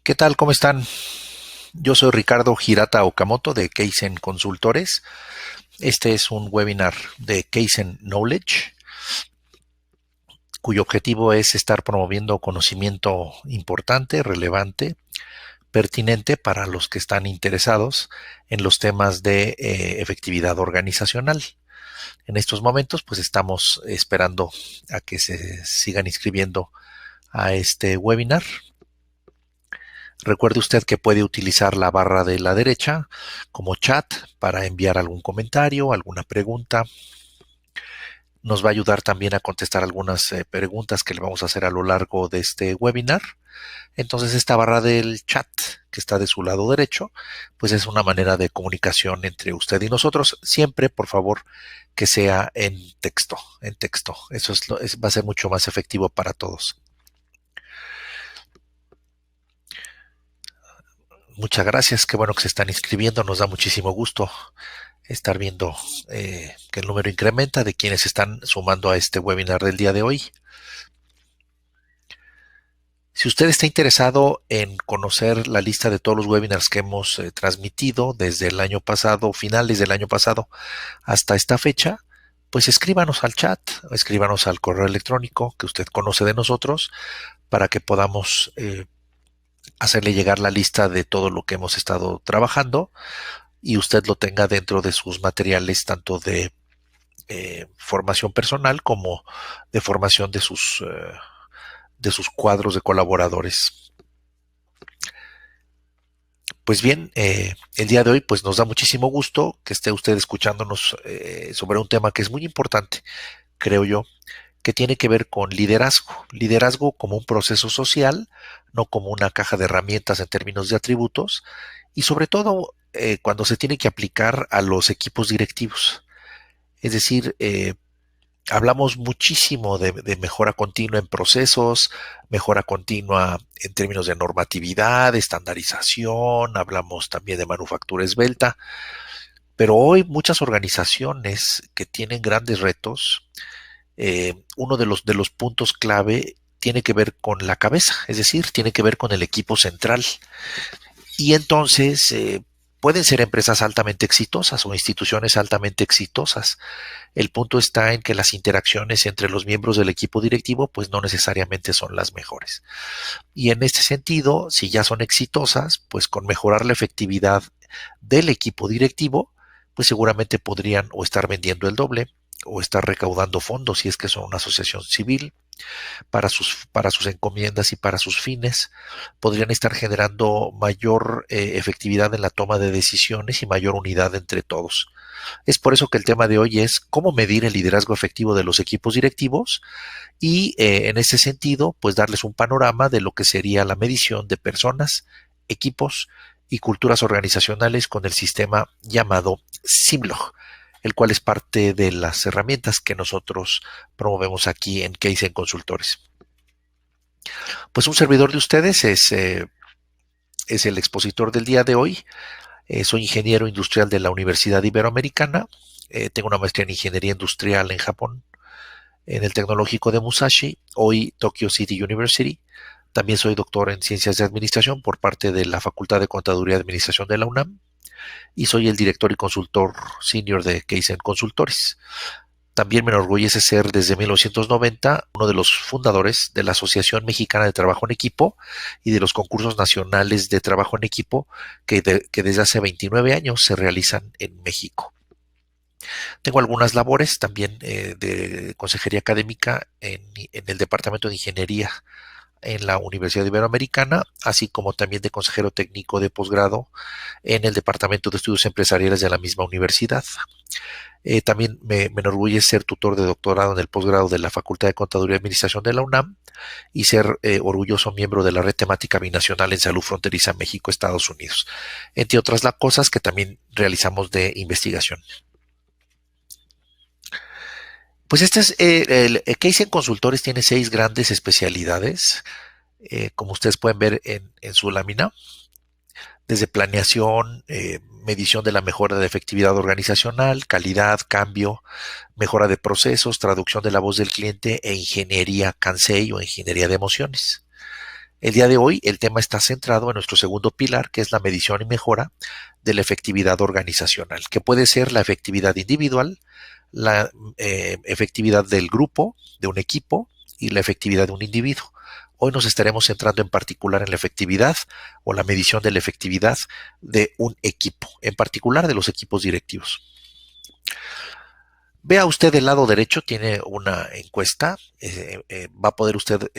¿Qué tal? ¿Cómo están? Yo soy Ricardo Hirata Okamoto de Kaizen Consultores. Este es un webinar de Kaizen Knowledge, cuyo objetivo es estar promoviendo conocimiento importante, relevante, pertinente para los que están interesados en los temas de efectividad organizacional. En estos momentos, pues estamos esperando a que se sigan inscribiendo a este webinar. Recuerde usted que puede utilizar la barra de la derecha como chat para enviar algún comentario, alguna pregunta. Nos va a ayudar también a contestar algunas preguntas que le vamos a hacer a lo largo de este webinar. Entonces esta barra del chat que está de su lado derecho, pues es una manera de comunicación entre usted y nosotros. Siempre, por favor, que sea en texto, en texto. Eso va a ser mucho más efectivo para todos. Muchas gracias, qué bueno que se están inscribiendo, nos da muchísimo gusto estar viendo que el número incrementa de quienes están sumando a este webinar del día de hoy. Si usted está interesado en conocer la lista de todos los webinars que hemos transmitido desde el año pasado, finales del año pasado, hasta esta fecha, pues escríbanos al chat, escríbanos al correo electrónico que usted conoce de nosotros para que podamos hacerle llegar la lista de todo lo que hemos estado trabajando y usted lo tenga dentro de sus materiales tanto de formación personal como de formación de sus cuadros de colaboradores. Pues bien, el día de hoy pues nos da muchísimo gusto que esté usted escuchándonos sobre un tema que es muy importante, creo yo, que tiene que ver con liderazgo. Liderazgo como un proceso social, no como una caja de herramientas en términos de atributos, y sobre todo cuando se tiene que aplicar a los equipos directivos. Es decir, hablamos muchísimo de mejora continua en procesos, mejora continua en términos de normatividad, estandarización, hablamos también de manufactura esbelta, pero hoy muchas organizaciones que tienen grandes retos, uno de los puntos clave tiene que ver con la cabeza, es decir, tiene que ver con el equipo central. Y entonces pueden ser empresas altamente exitosas o instituciones altamente exitosas. El punto está en que las interacciones entre los miembros del equipo directivo pues no necesariamente son las mejores. Y en este sentido, si ya son exitosas, pues con mejorar la efectividad del equipo directivo, pues seguramente podrían o estar vendiendo el doble o estar recaudando fondos si es que son una asociación civil para sus encomiendas y para sus fines, podrían estar generando mayor efectividad en la toma de decisiones y mayor unidad entre todos. Es por eso que el tema de hoy es cómo medir el liderazgo efectivo de los equipos directivos y en ese sentido, pues darles un panorama de lo que sería la medición de personas, equipos y culturas organizacionales con el sistema llamado SIMLOG, el cual es parte de las herramientas que nosotros promovemos aquí en Kaizen Consultores. Pues un servidor de ustedes es el expositor del día de hoy. Soy ingeniero industrial de la Universidad Iberoamericana. Tengo una maestría en ingeniería industrial en Japón, en el Tecnológico de Musashi, hoy Tokyo City University. También soy doctor en ciencias de administración por parte de la Facultad de Contaduría y Administración de la UNAM y soy el director y consultor senior de Kaizen Consultores. También me enorgullece ser desde 1990 uno de los fundadores de la Asociación Mexicana de Trabajo en Equipo y de los concursos nacionales de trabajo en equipo que desde hace 29 años se realizan en México. Tengo algunas labores también de consejería académica en el Departamento de Ingeniería en la Universidad Iberoamericana, así como también de consejero técnico de posgrado en el Departamento de Estudios Empresariales de la misma universidad. También me enorgullece ser tutor de doctorado en el posgrado de la Facultad de Contaduría y Administración de la UNAM y ser orgulloso miembro de la Red Temática Binacional en Salud Fronteriza México-Estados Unidos, entre otras las cosas que también realizamos de investigación. Pues este es el Kaizen Consultores tiene 6 grandes especialidades, como ustedes pueden ver en su lámina, desde planeación, medición de la mejora de efectividad organizacional, calidad, cambio, mejora de procesos, traducción de la voz del cliente e ingeniería Kansei o ingeniería de emociones. El día de hoy el tema está centrado en nuestro segundo pilar, que es la medición y mejora de la efectividad organizacional, que puede ser la efectividad individual, la efectividad del grupo, de un equipo, y la efectividad de un individuo. Hoy nos estaremos centrando en particular en la efectividad o la medición de la efectividad de un equipo, en particular de los equipos directivos. Vea usted el lado derecho, tiene una encuesta, va a poder usted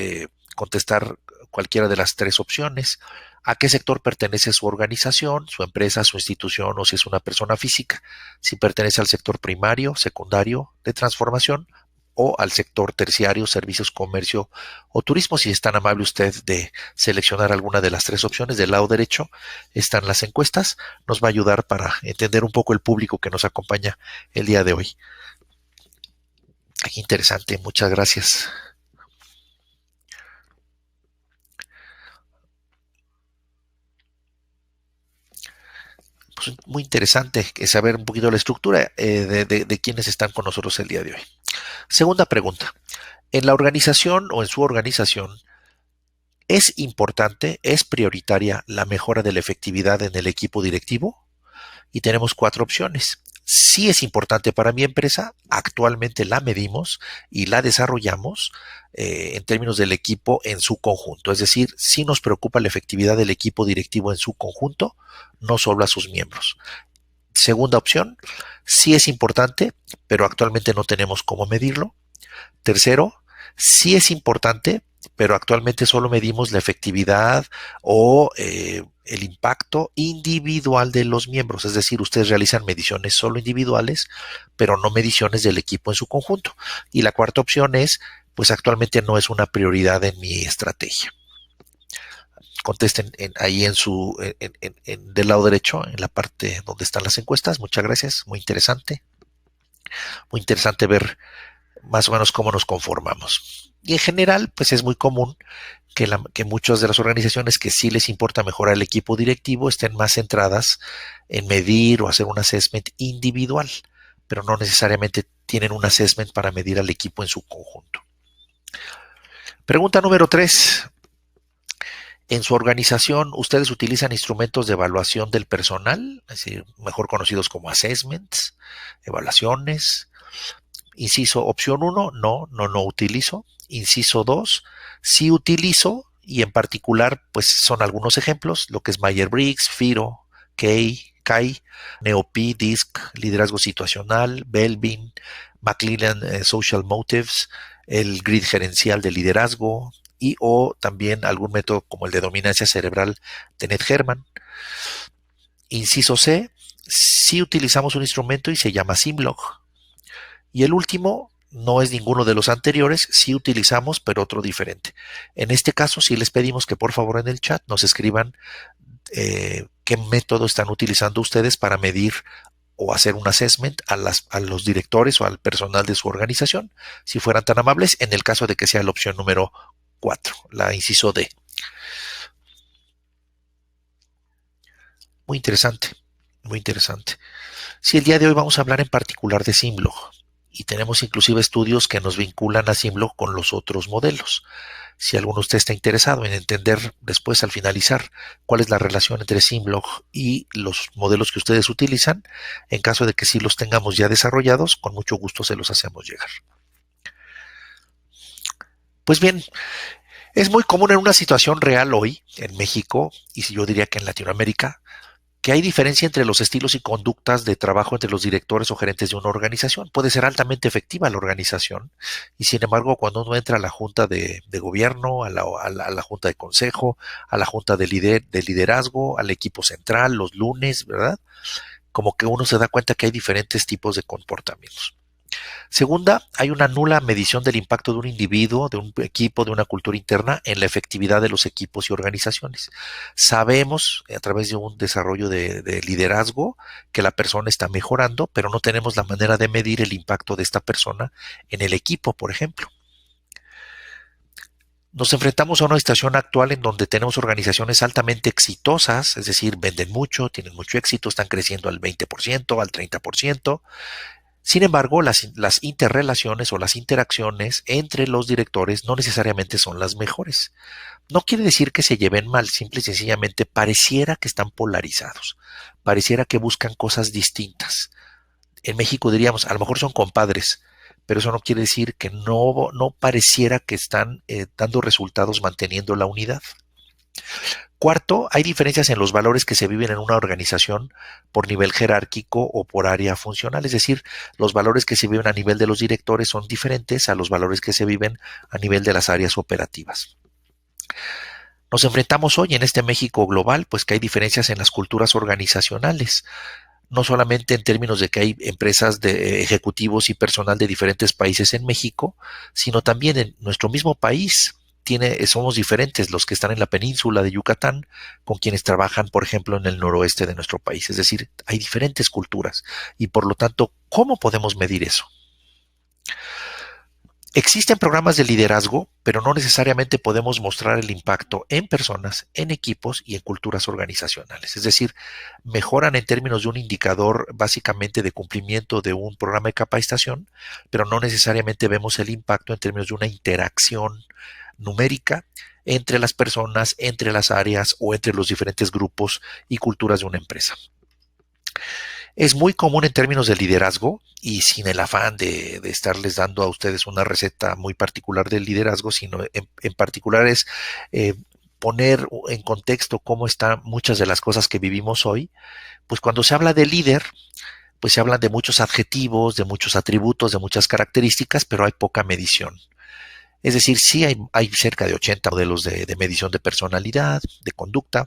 contestar cualquiera de las tres opciones. ¿A qué sector pertenece su organización, su empresa, su institución o si es una persona física? Si pertenece al sector primario, secundario de transformación o al sector terciario, servicios, comercio o turismo. Si es tan amable usted de seleccionar alguna de las tres opciones, del lado derecho están las encuestas. Nos va a ayudar para entender un poco el público que nos acompaña el día de hoy. Qué interesante, muchas gracias. Pues muy interesante saber un poquito la estructura de quienes están con nosotros el día de hoy. Segunda pregunta. En la organización o en su organización, ¿es importante, es prioritaria la mejora de la efectividad en el equipo directivo? Y tenemos cuatro opciones. Sí es importante para mi empresa, actualmente la medimos y la desarrollamos en términos del equipo en su conjunto. Es decir, sí nos preocupa la efectividad del equipo directivo en su conjunto, no solo a sus miembros. Segunda opción, sí es importante, pero actualmente no tenemos cómo medirlo. Tercero, sí es importante, pero actualmente solo medimos la efectividad o el impacto individual de los miembros, es decir, ustedes realizan mediciones solo individuales, pero no mediciones del equipo en su conjunto. Y la cuarta opción es, pues actualmente no es una prioridad en mi estrategia. Contesten ahí del lado derecho, en la parte donde están las encuestas. Muchas gracias, muy interesante ver más o menos cómo nos conformamos. Y en general, pues es muy común que muchas de las organizaciones que sí les importa mejorar el equipo directivo estén más centradas en medir o hacer un assessment individual, pero no necesariamente tienen un assessment para medir al equipo en su conjunto. Pregunta número 3. En su organización, ¿ustedes utilizan instrumentos de evaluación del personal? Es decir, mejor conocidos como assessments, evaluaciones. Inciso opción 1, no utilizo. Inciso 2, sí utilizo y en particular pues son algunos ejemplos, lo que es Myers-Briggs, FIRO, CAI, NEOP, DISC, liderazgo situacional, Belbin, McClellan Social Motives, el grid gerencial de liderazgo y o también algún método como el de dominancia cerebral de Ned Herman. Inciso C, sí utilizamos un instrumento y se llama Simlog. Y el último no es ninguno de los anteriores, sí utilizamos, pero otro diferente. En este caso, sí les pedimos que por favor en el chat nos escriban qué método están utilizando ustedes para medir o hacer un assessment a los directores o al personal de su organización, si fueran tan amables, en el caso de que sea la opción número 4, la inciso D. Muy interesante, muy interesante. Sí, el día de hoy vamos a hablar en particular de Simlog y tenemos inclusive estudios que nos vinculan a Simlog con los otros modelos. Si alguno de ustedes está interesado en entender después al finalizar cuál es la relación entre Simlog y los modelos que ustedes utilizan, en caso de que sí los tengamos ya desarrollados, con mucho gusto se los hacemos llegar. Pues bien, es muy común en una situación real hoy en México y yo diría que en Latinoamérica que hay diferencia entre los estilos y conductas de trabajo entre los directores o gerentes de una organización. Puede ser altamente efectiva la organización y sin embargo cuando uno entra a la junta de gobierno, a la junta de consejo, a la junta de liderazgo, al equipo central, los lunes, ¿verdad? Como que uno se da cuenta que hay diferentes tipos de comportamientos. Segunda, hay una nula medición del impacto de un individuo, de un equipo, de una cultura interna en la efectividad de los equipos y organizaciones. Sabemos a través de un desarrollo de liderazgo que la persona está mejorando, pero no tenemos la manera de medir el impacto de esta persona en el equipo, por ejemplo. Nos enfrentamos a una situación actual en donde tenemos organizaciones altamente exitosas, es decir, venden mucho, tienen mucho éxito, están creciendo al 20%, al 30%, Sin embargo, las interrelaciones o las interacciones entre los directores no necesariamente son las mejores. No quiere decir que se lleven mal, simple y sencillamente pareciera que están polarizados, pareciera que buscan cosas distintas. En México diríamos, a lo mejor son compadres, pero eso no quiere decir que no pareciera que están dando resultados manteniendo la unidad. Cuarto, hay diferencias en los valores que se viven en una organización por nivel jerárquico o por área funcional, es decir, los valores que se viven a nivel de los directores son diferentes a los valores que se viven a nivel de las áreas operativas. Nos enfrentamos hoy en este México global, pues que hay diferencias en las culturas organizacionales, no solamente en términos de que hay empresas de ejecutivos y personal de diferentes países en México, sino también en nuestro mismo país. Somos diferentes los que están en la península de Yucatán con quienes trabajan, por ejemplo, en el noroeste de nuestro país. Es decir, hay diferentes culturas y por lo tanto, ¿cómo podemos medir eso? Existen programas de liderazgo, pero no necesariamente podemos mostrar el impacto en personas, en equipos y en culturas organizacionales. Es decir, mejoran en términos de un indicador básicamente de cumplimiento de un programa de capacitación, pero no necesariamente vemos el impacto en términos de una interacción numérica entre las personas, entre las áreas o entre los diferentes grupos y culturas de una empresa. Es muy común en términos de liderazgo y sin el afán de estarles dando a ustedes una receta muy particular del liderazgo, sino en particular es eh, poner en contexto cómo están muchas de las cosas que vivimos hoy. Pues cuando se habla de líder, pues se hablan de muchos adjetivos, de muchos atributos, de muchas características, pero hay poca medición. Es decir, sí hay cerca de 80 modelos de medición de personalidad, de conducta.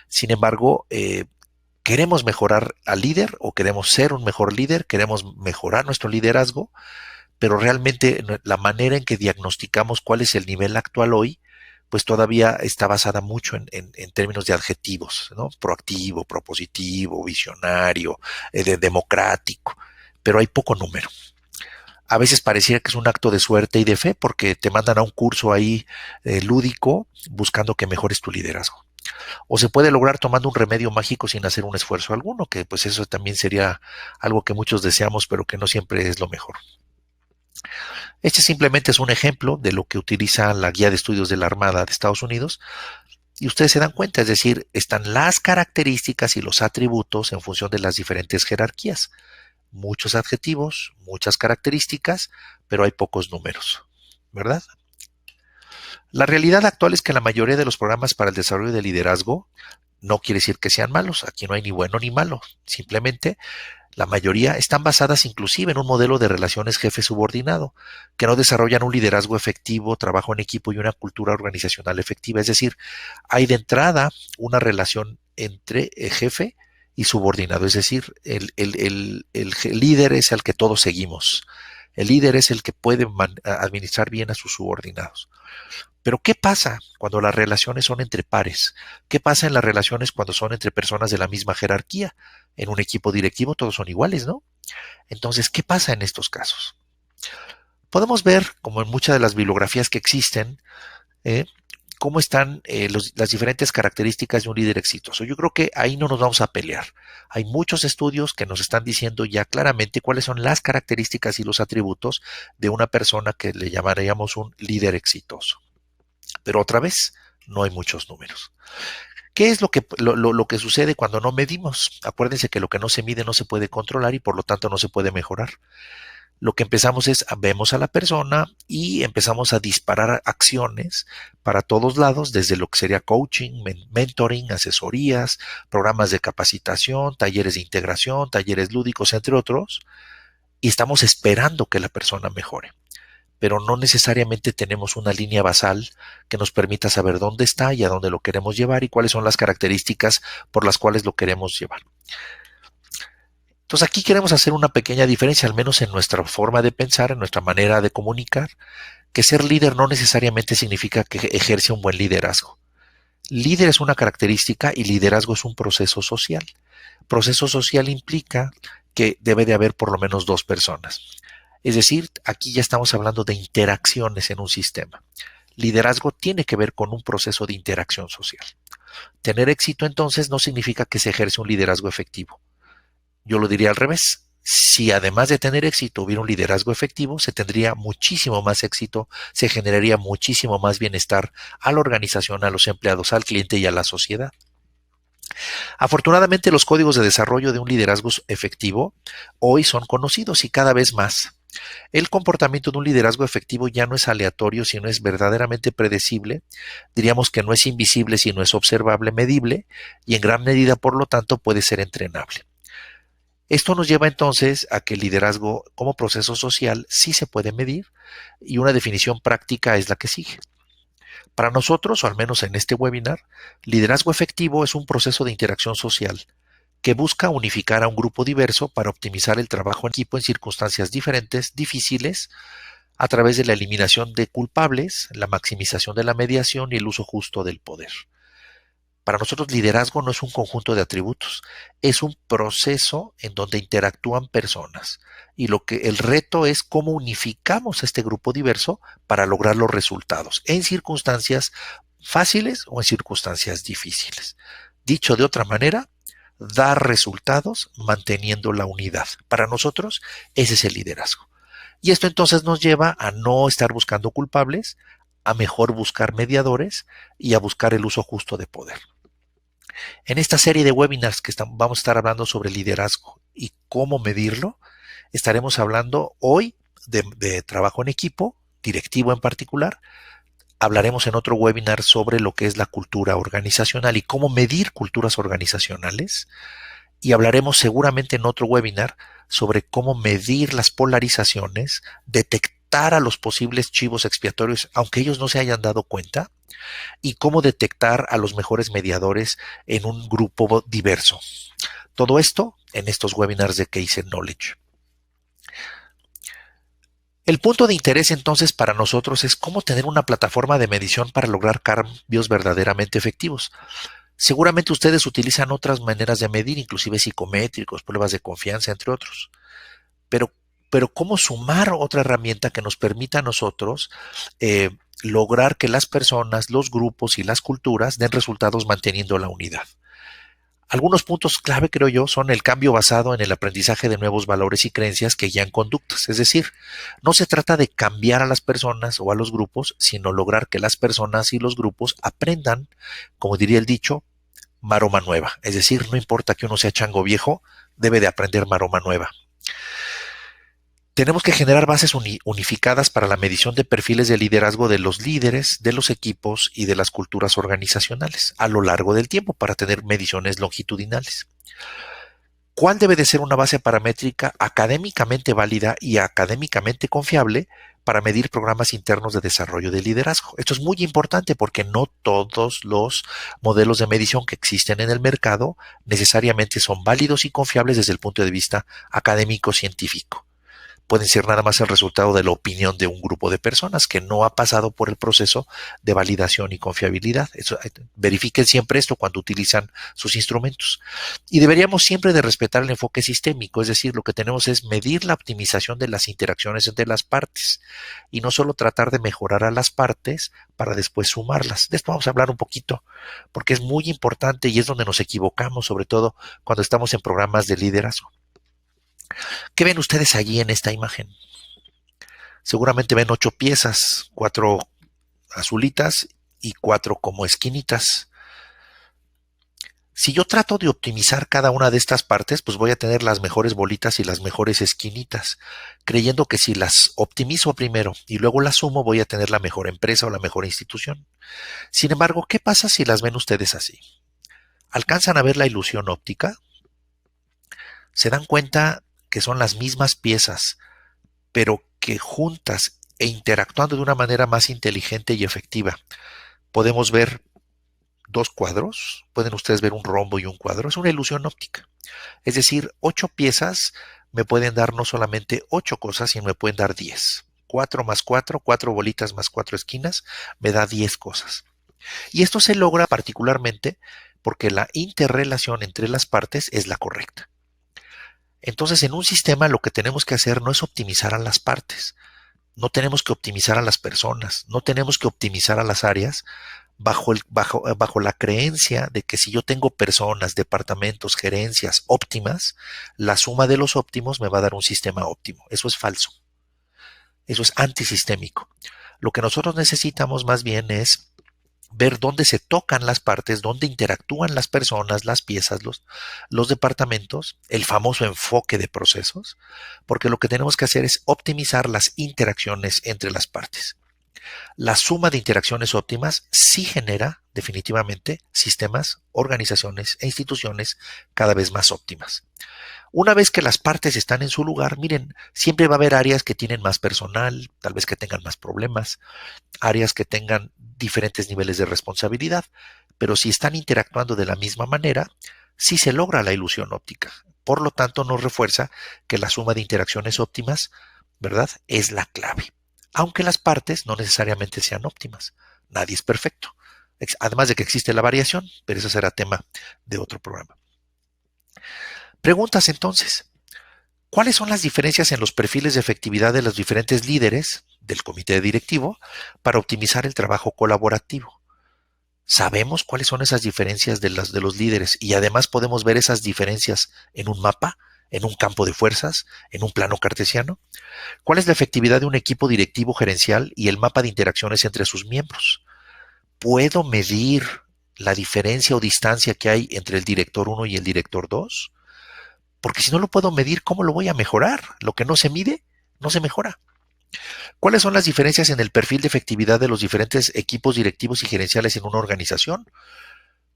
Sin embargo, ¿queremos mejorar al líder o queremos ser un mejor líder? ¿Queremos mejorar nuestro liderazgo? Pero realmente la manera en que diagnosticamos cuál es el nivel actual hoy, pues todavía está basada mucho en términos de adjetivos, ¿no? Proactivo, propositivo, visionario, democrático, pero hay poco número. A veces pareciera que es un acto de suerte y de fe porque te mandan a un curso ahí lúdico buscando que mejores tu liderazgo. O se puede lograr tomando un remedio mágico sin hacer un esfuerzo alguno, que pues eso también sería algo que muchos deseamos, pero que no siempre es lo mejor. Este simplemente es un ejemplo de lo que utiliza la guía de estudios de la Armada de Estados Unidos y ustedes se dan cuenta, es decir, están las características y los atributos en función de las diferentes jerarquías. Muchos adjetivos, muchas características, pero hay pocos números, ¿verdad? La realidad actual es que la mayoría de los programas para el desarrollo de liderazgo no quiere decir que sean malos, aquí no hay ni bueno ni malo, simplemente la mayoría están basadas inclusive en un modelo de relaciones jefe-subordinado, que no desarrollan un liderazgo efectivo, trabajo en equipo y una cultura organizacional efectiva. Es decir, hay de entrada una relación entre jefe y subordinado, es decir, el líder es el que todos seguimos. El líder es el que puede administrar bien a sus subordinados. Pero ¿qué pasa cuando las relaciones son entre pares? ¿Qué pasa en las relaciones cuando son entre personas de la misma jerarquía? En un equipo directivo todos son iguales, ¿no? Entonces, ¿qué pasa en estos casos? Podemos ver, como en muchas de las bibliografías que existen, eh, cómo están las diferentes características de un líder exitoso. Yo creo que ahí no nos vamos a pelear. Hay muchos estudios que nos están diciendo ya claramente cuáles son las características y los atributos de una persona que le llamaríamos un líder exitoso. Pero otra vez, no hay muchos números. ¿Qué es lo que sucede cuando no medimos? Acuérdense que lo que no se mide no se puede controlar y por lo tanto no se puede mejorar. Lo que empezamos es, vemos a la persona y empezamos a disparar acciones para todos lados, desde lo que sería coaching, mentoring, asesorías, programas de capacitación, talleres de integración, talleres lúdicos, entre otros, y estamos esperando que la persona mejore. Pero no necesariamente tenemos una línea basal que nos permita saber dónde está y a dónde lo queremos llevar y cuáles son las características por las cuales lo queremos llevar. Entonces aquí queremos hacer una pequeña diferencia, al menos en nuestra forma de pensar, en nuestra manera de comunicar, que ser líder no necesariamente significa que ejerce un buen liderazgo. Líder es una característica y liderazgo es un proceso social. Proceso social implica que debe de haber por lo menos dos personas. Es decir, aquí ya estamos hablando de interacciones en un sistema. Liderazgo tiene que ver con un proceso de interacción social. Tener éxito entonces no significa que se ejerce un liderazgo efectivo. Yo lo diría al revés. Si además de tener éxito hubiera un liderazgo efectivo, se tendría muchísimo más éxito, se generaría muchísimo más bienestar a la organización, a los empleados, al cliente y a la sociedad. Afortunadamente, los códigos de desarrollo de un liderazgo efectivo hoy son conocidos y cada vez más. El comportamiento de un liderazgo efectivo ya no es aleatorio, sino es verdaderamente predecible. Diríamos que no es invisible, sino es observable, medible y en gran medida, por lo tanto, puede ser entrenable. Esto nos lleva entonces a que el liderazgo como proceso social sí se puede medir y una definición práctica es la que sigue. Para nosotros, o al menos en este webinar, liderazgo efectivo es un proceso de interacción social que busca unificar a un grupo diverso para optimizar el trabajo en equipo en circunstancias diferentes, difíciles, a través de la eliminación de culpables, la maximización de la mediación y el uso justo del poder. Para nosotros, liderazgo no es un conjunto de atributos, es un proceso en donde interactúan personas. Y el reto es cómo unificamos a este grupo diverso para lograr los resultados en circunstancias fáciles o en circunstancias difíciles. Dicho de otra manera, dar resultados manteniendo la unidad. Para nosotros, ese es el liderazgo. Y esto entonces nos lleva a no estar buscando culpables, a mejor buscar mediadores y a buscar el uso justo de poder. En esta serie de webinars que vamos a estar hablando sobre liderazgo y cómo medirlo, estaremos hablando hoy de trabajo en equipo, directivo en particular. Hablaremos en otro webinar sobre lo que es la cultura organizacional y cómo medir culturas organizacionales. Y hablaremos seguramente en otro webinar sobre cómo medir las polarizaciones, detectar a los posibles chivos expiatorios, aunque ellos no se hayan dado cuenta, y cómo detectar a los mejores mediadores en un grupo diverso. Todo esto en estos webinars de Case Knowledge. El punto de interés entonces para nosotros es cómo tener una plataforma de medición para lograr cambios verdaderamente efectivos. Seguramente ustedes utilizan otras maneras de medir, inclusive psicométricos, pruebas de confianza, entre otros. Pero ¿cómo sumar otra herramienta que nos permita a nosotros lograr que las personas, los grupos y las culturas den resultados manteniendo la unidad? Algunos puntos clave, creo yo, son el cambio basado en el aprendizaje de nuevos valores y creencias que guían conductas. Es decir, no se trata de cambiar a las personas o a los grupos, sino lograr que las personas y los grupos aprendan, como diría el dicho, maroma nueva. Es decir, no importa que uno sea chango viejo, debe de aprender maroma nueva. Tenemos que generar bases unificadas para la medición de perfiles de liderazgo de los líderes, de los equipos y de las culturas organizacionales a lo largo del tiempo para tener mediciones longitudinales. ¿Cuál debe de ser una base paramétrica académicamente válida y académicamente confiable para medir programas internos de desarrollo de liderazgo? Esto es muy importante porque no todos los modelos de medición que existen en el mercado necesariamente son válidos y confiables desde el punto de vista académico-científico. Pueden ser nada más el resultado de la opinión de un grupo de personas que no ha pasado por el proceso de validación y confiabilidad. Verifiquen siempre esto cuando utilizan sus instrumentos. Y deberíamos siempre de respetar el enfoque sistémico, es decir, lo que tenemos es medir la optimización de las interacciones entre las partes y no solo tratar de mejorar a las partes para después sumarlas. De esto vamos a hablar un poquito porque es muy importante y es donde nos equivocamos, sobre todo cuando estamos en programas de liderazgo. ¿Qué ven ustedes allí en esta imagen? Seguramente ven 8 piezas, 4 azulitas y 4 como esquinitas. Si yo trato de optimizar cada una de estas partes, pues voy a tener las mejores bolitas y las mejores esquinitas, creyendo que si las optimizo primero y luego las sumo, voy a tener la mejor empresa o la mejor institución. Sin embargo, ¿qué pasa si las ven ustedes así? ¿Alcanzan a ver la ilusión óptica? ¿Se dan cuenta que son las mismas piezas, pero que juntas e interactuando de una manera más inteligente y efectiva, podemos ver 2 cuadros? Pueden ustedes ver un rombo y un cuadro. Es una ilusión óptica. Es decir, 8 piezas me pueden dar no solamente 8 cosas, sino me pueden dar 10. 4 más 4, 4 bolitas más 4 esquinas, me da 10 cosas. Y esto se logra particularmente porque la interrelación entre las partes es la correcta. Entonces, en un sistema lo que tenemos que hacer no es optimizar a las partes, no tenemos que optimizar a las personas, no tenemos que optimizar a las áreas, bajo la creencia de que si yo tengo personas, departamentos, gerencias óptimas, la suma de los óptimos me va a dar un sistema óptimo. Eso es falso. Eso es antisistémico. Lo que nosotros necesitamos más bien es ver dónde se tocan las partes, dónde interactúan las personas, las piezas, los departamentos, el famoso enfoque de procesos, porque lo que tenemos que hacer es optimizar las interacciones entre las partes. La suma de interacciones óptimas sí genera definitivamente sistemas, organizaciones e instituciones cada vez más óptimas. Una vez que las partes están en su lugar, miren, siempre va a haber áreas que tienen más personal, tal vez que tengan más problemas, áreas que tengan diferentes niveles de responsabilidad, pero si están interactuando de la misma manera, sí se logra la ilusión óptica. Por lo tanto, nos refuerza que la suma de interacciones óptimas, ¿verdad?, es la clave. Aunque las partes no necesariamente sean óptimas. Nadie es perfecto. Además de que existe la variación, pero eso será tema de otro programa. Preguntas entonces. ¿Cuáles son las diferencias en los perfiles de efectividad de los diferentes líderes del comité directivo para optimizar el trabajo colaborativo? ¿Sabemos cuáles son esas diferencias de los líderes y además podemos ver esas diferencias en un mapa, en un campo de fuerzas, en un plano cartesiano? ¿Cuál es la efectividad de un equipo directivo gerencial y el mapa de interacciones entre sus miembros? ¿Puedo medir la diferencia o distancia que hay entre el director 1 y el director 2? Porque si no lo puedo medir, ¿cómo lo voy a mejorar? Lo que no se mide, no se mejora. ¿Cuáles son las diferencias en el perfil de efectividad de los diferentes equipos directivos y gerenciales en una organización?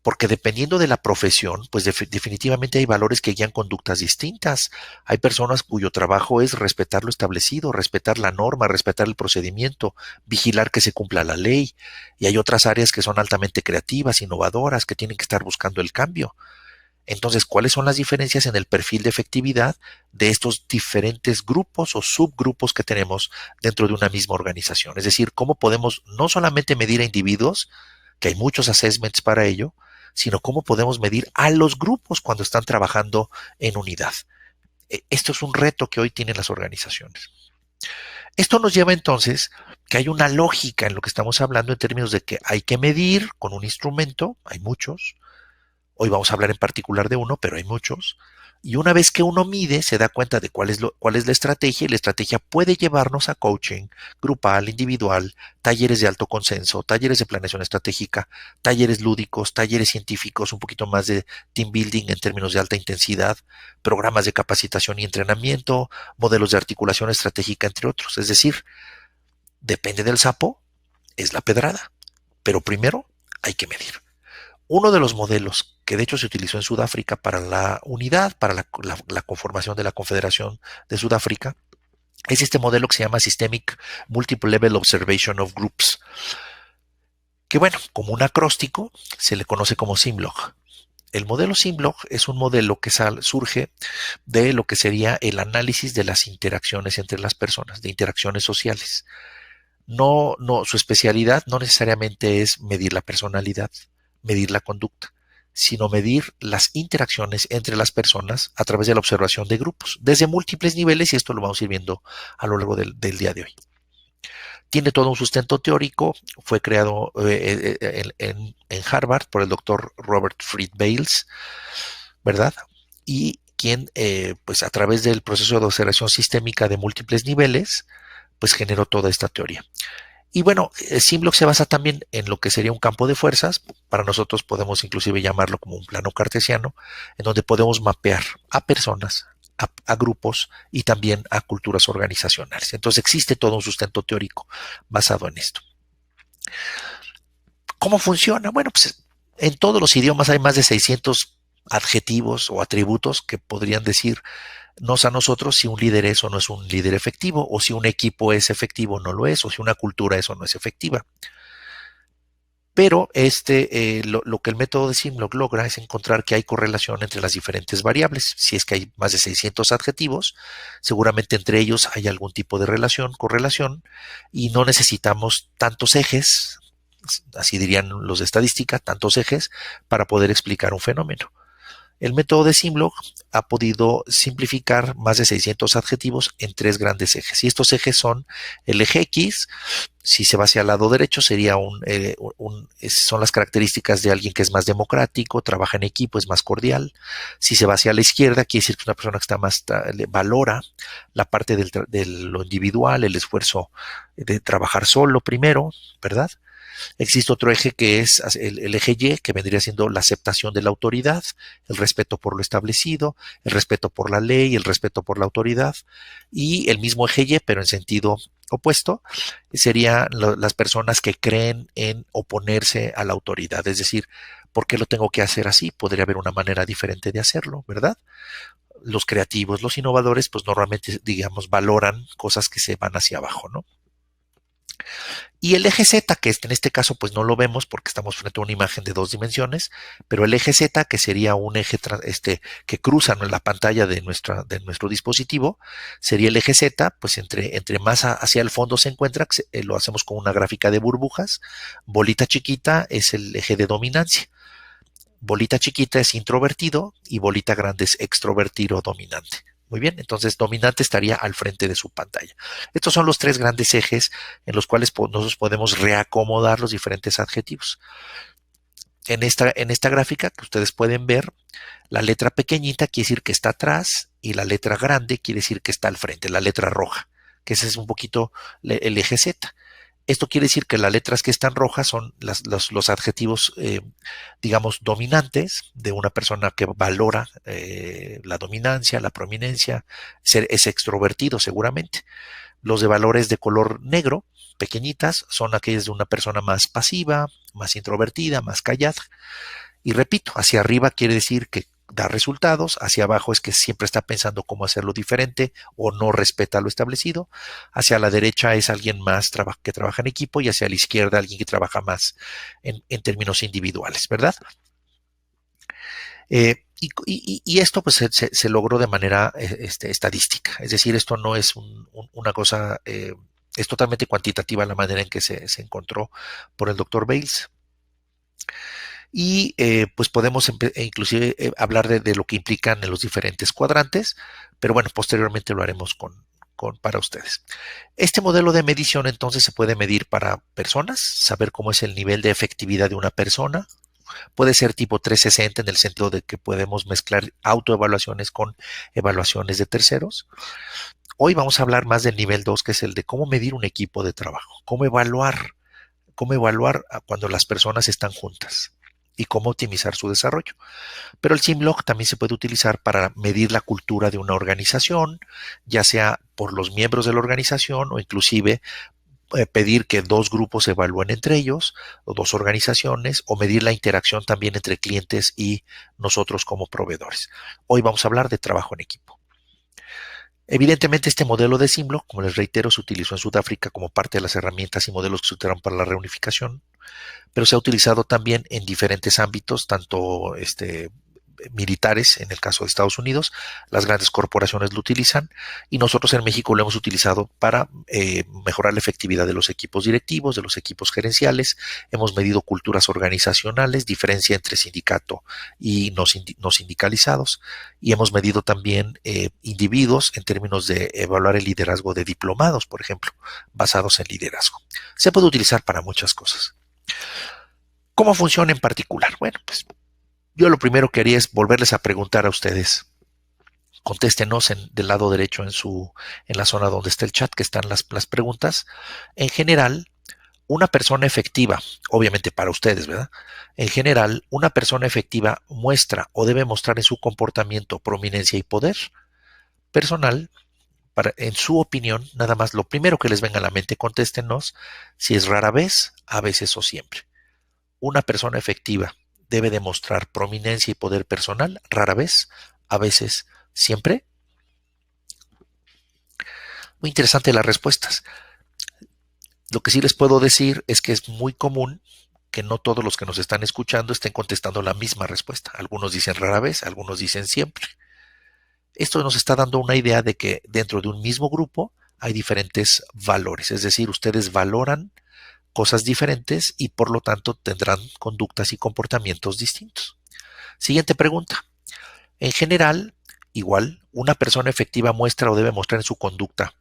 Porque dependiendo de la profesión, pues definitivamente hay valores que guían conductas distintas. Hay personas cuyo trabajo es respetar lo establecido, respetar la norma, respetar el procedimiento, vigilar que se cumpla la ley. Y hay otras áreas que son altamente creativas, innovadoras, que tienen que estar buscando el cambio. Entonces, ¿cuáles son las diferencias en el perfil de efectividad de estos diferentes grupos o subgrupos que tenemos dentro de una misma organización? Es decir, ¿cómo podemos no solamente medir a individuos, que hay muchos assessments para ello, sino cómo podemos medir a los grupos cuando están trabajando en unidad? Esto es un reto que hoy tienen las organizaciones. Esto nos lleva entonces que hay una lógica en lo que estamos hablando en términos de que hay que medir con un instrumento, hay muchos. Hoy vamos a hablar en particular de uno, pero hay muchos. Y una vez que uno mide, se da cuenta de cuál es la estrategia, y la estrategia puede llevarnos a coaching grupal, individual, talleres de alto consenso, talleres de planeación estratégica, talleres lúdicos, talleres científicos, un poquito más de team building en términos de alta intensidad, programas de capacitación y entrenamiento, modelos de articulación estratégica, entre otros. Es decir, depende del sapo, es la pedrada. Pero primero hay que medir. Uno de los modelos que de hecho se utilizó en Sudáfrica para la unidad, para la conformación de la Confederación de Sudáfrica, es este modelo que se llama Systemic Multiple Level Observation of Groups, que bueno, como un acróstico, se le conoce como SIMLOG. El modelo SIMLOG es un modelo que surge de lo que sería el análisis de las interacciones entre las personas, de interacciones sociales. Su especialidad no necesariamente es medir la personalidad, medir la conducta, sino medir las interacciones entre las personas a través de la observación de grupos, desde múltiples niveles, y esto lo vamos a ir viendo a lo largo del día de hoy. Tiene todo un sustento teórico, fue creado en Harvard por el doctor Robert Fried Bales, ¿verdad? Y quien, pues a través del proceso de observación sistémica de múltiples niveles, pues generó toda esta teoría. Y bueno, SIMLOG se basa también en lo que sería un campo de fuerzas. Para nosotros podemos inclusive llamarlo como un plano cartesiano, en donde podemos mapear a personas, a grupos y también a culturas organizacionales. Entonces existe todo un sustento teórico basado en esto. ¿Cómo funciona? Bueno, pues en todos los idiomas hay más de 600 adjetivos o atributos que podrían decirnos a nosotros si un líder es o no es un líder efectivo, o si un equipo es efectivo o no lo es, o si una cultura es o no es efectiva. Pero lo que el método de SIMLOG logra es encontrar que hay correlación entre las diferentes variables. Si es que hay más de 600 adjetivos, seguramente entre ellos hay algún tipo de correlación, y no necesitamos tantos ejes, así dirían los de estadística, tantos ejes para poder explicar un fenómeno. El método de Simlog ha podido simplificar más de 600 adjetivos en tres grandes ejes. Y estos ejes son el eje X. Si se va hacia el lado derecho, sería son las características de alguien que es más democrático, trabaja en equipo, es más cordial. Si se va hacia la izquierda, quiere decir que es una persona que está valora la parte de lo individual, el esfuerzo de trabajar solo primero, ¿verdad? Existe otro eje que es el eje Y, que vendría siendo la aceptación de la autoridad, el respeto por lo establecido, el respeto por la ley, el respeto por la autoridad, y el mismo eje Y, pero en sentido opuesto, serían las personas que creen en oponerse a la autoridad, es decir, ¿por qué lo tengo que hacer así? Podría haber una manera diferente de hacerlo, ¿verdad? Los creativos, los innovadores, pues normalmente, digamos, valoran cosas que se van hacia abajo, ¿no? Y el eje Z, que en este caso pues no lo vemos porque estamos frente a una imagen de dos dimensiones, pero el eje Z, que sería un eje que cruza la pantalla de nuestro dispositivo, sería el eje Z, pues entre más hacia el fondo se encuentra, lo hacemos con una gráfica de burbujas, bolita chiquita es el eje de dominancia. Bolita chiquita es introvertido y bolita grande es extrovertido dominante. Muy bien, entonces dominante estaría al frente de su pantalla. Estos son los tres grandes ejes en los cuales nosotros podemos reacomodar los diferentes adjetivos. En esta gráfica que ustedes pueden ver, la letra pequeñita quiere decir que está atrás y la letra grande quiere decir que está al frente, la letra roja, que ese es un poquito el eje Z. Esto quiere decir que las letras que están rojas son los adjetivos, digamos, dominantes de una persona que valora la dominancia, la prominencia, es extrovertido seguramente. Los de valores de color negro, pequeñitas, son aquellos de una persona más pasiva, más introvertida, más callada. Y repito, hacia arriba quiere decir que da resultados, hacia abajo es que siempre está pensando cómo hacerlo diferente o no respeta lo establecido, hacia la derecha es alguien más que trabaja en equipo y hacia la izquierda alguien que trabaja más en términos individuales, ¿verdad? Y esto pues se logró de manera estadística, es decir, esto no es una cosa, es totalmente cuantitativa la manera en que se encontró por el doctor Bales. Y pues podemos inclusive hablar de lo que implican en los diferentes cuadrantes, pero bueno, posteriormente lo haremos para ustedes. Este modelo de medición entonces se puede medir para personas, saber cómo es el nivel de efectividad de una persona. Puede ser tipo 360 en el sentido de que podemos mezclar autoevaluaciones con evaluaciones de terceros. Hoy vamos a hablar más del nivel 2, que es el de cómo medir un equipo de trabajo, cómo evaluar cuando las personas están juntas y cómo optimizar su desarrollo. Pero el Simlog también se puede utilizar para medir la cultura de una organización, ya sea por los miembros de la organización o inclusive pedir que dos grupos evalúen entre ellos, o dos organizaciones, o medir la interacción también entre clientes y nosotros como proveedores. Hoy vamos a hablar de trabajo en equipo. Evidentemente, este modelo de Simlog, como les reitero, se utilizó en Sudáfrica como parte de las herramientas y modelos que se utilizaron para la reunificación, pero se ha utilizado también en diferentes ámbitos, tanto militares, en el caso de Estados Unidos, las grandes corporaciones lo utilizan y nosotros en México lo hemos utilizado para mejorar la efectividad de los equipos directivos, de los equipos gerenciales. Hemos medido culturas organizacionales, diferencia entre sindicato y no sindicalizados, y hemos medido también individuos en términos de evaluar el liderazgo de diplomados, por ejemplo, basados en liderazgo. Se puede utilizar para muchas cosas. ¿Cómo funciona en particular? Bueno, pues yo lo primero que haría es volverles a preguntar a ustedes. Contéstenos del lado derecho en la zona donde está el chat, que están las preguntas. En general, una persona efectiva, obviamente para ustedes, ¿verdad? En general, una persona efectiva muestra o debe mostrar en su comportamiento prominencia y poder personal. En su opinión, nada más lo primero que les venga a la mente, contéstenos si es rara vez, a veces o siempre. Una persona efectiva debe demostrar prominencia y poder personal, rara vez, a veces, siempre. Muy interesante las respuestas. Lo que sí les puedo decir es que es muy común que no todos los que nos están escuchando estén contestando la misma respuesta. Algunos dicen rara vez, algunos dicen siempre. Esto nos está dando una idea de que dentro de un mismo grupo hay diferentes valores, es decir, ustedes valoran cosas diferentes y por lo tanto tendrán conductas y comportamientos distintos. Siguiente pregunta. En general, igual, una persona efectiva muestra o debe mostrar en su conducta